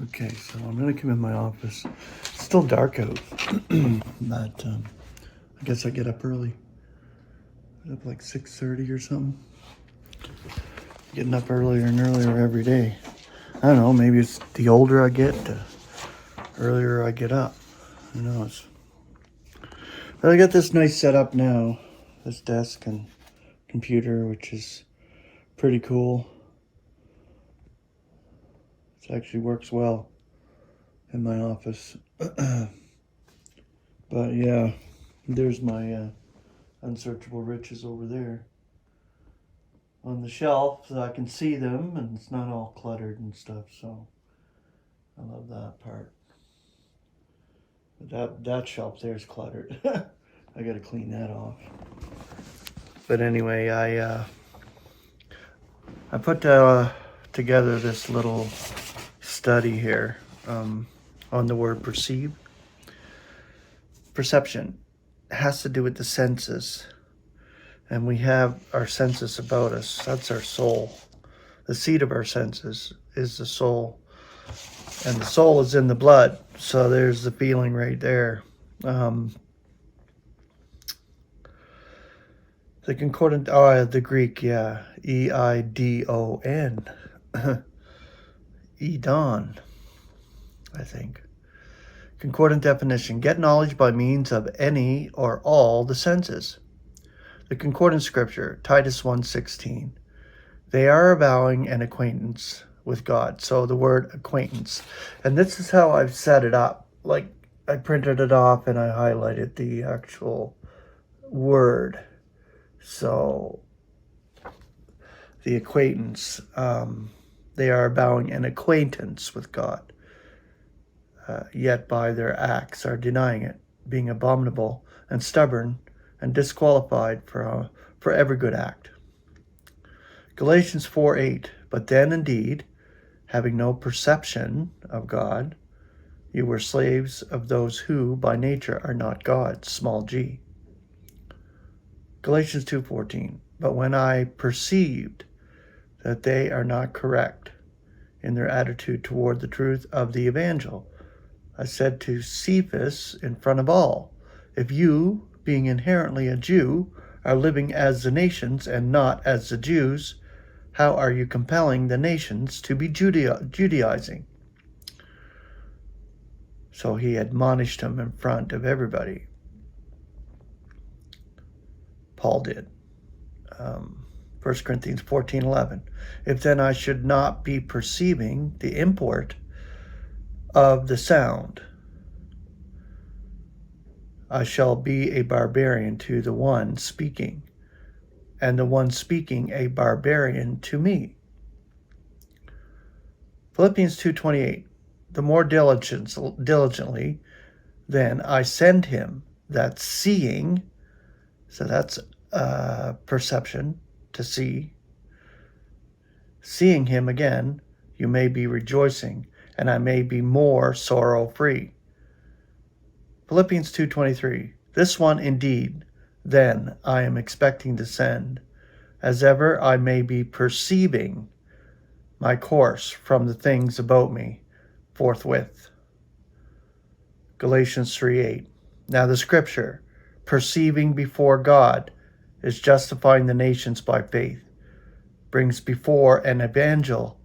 Okay, so I'm gonna come in my office. It's still dark out, but I guess I get up early. I get up like 6:30 or something. Getting up earlier and earlier every day. I don't know, maybe it's the older I get, the earlier I get up. Who knows? But I got this nice setup now, this desk and computer, which is pretty cool. It actually works well in my office. But yeah, there's my unsearchable riches over there on the shelf, so I can see them and it's not all cluttered and stuff. So I love that part. But that shelf there is cluttered. I got to clean that off. But anyway, I put together this little study here on the word perceive. Perception has to do with the senses. And we have our senses about us. That's our soul. The seat of our senses is the soul. And the soul is in the blood. So there's the feeling right there. The concordant, the Greek, yeah. E-I-D-O-N. Edon, I think. Concordant definition. Get knowledge by means of any or all the senses. The concordant scripture, Titus 1:16. They are avowing an acquaintance with God. So the word acquaintance. And this is how I've set it up. Like I printed it off and I highlighted the actual word. So the acquaintance, they are avowing an acquaintance with God. Yet by their acts are denying it, being abominable and stubborn and disqualified for every good act. Galatians 4:8. But then indeed, having no perception of God, you were slaves of those who by nature are not gods, small g. Galatians 2:14. But when I perceived that they are not correct in their attitude toward the truth of the evangel, I said to Cephas in front of all, if you, being inherently a Jew, are living as the nations and not as the Jews, how are you compelling the nations to be Judaizing? So he admonished him in front of everybody. Paul did. 1 Corinthians 14:11. If then I should not be perceiving the import of the sound, I shall be a barbarian to the one speaking, and the one speaking a barbarian to me. Philippians 2:28. The more diligently then I send him that seeing, so that's perception, to see, seeing him again, you may be rejoicing, and I may be more sorrow-free. Philippians 2:23. This one indeed, then I am expecting to send, as ever I may be perceiving my course from the things about me forthwith. Galatians 3:8. Now the scripture, perceiving before God is justifying the nations by faith, brings before an evangel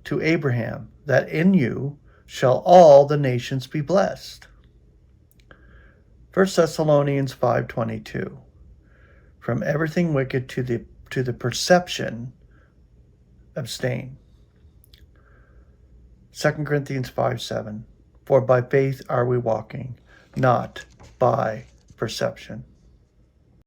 to Abraham, that in you shall all the nations be blessed. 1 Thessalonians 5:22. From everything wicked to the perception, abstain. 2 Corinthians 5:7. For by faith are we walking, not by perception.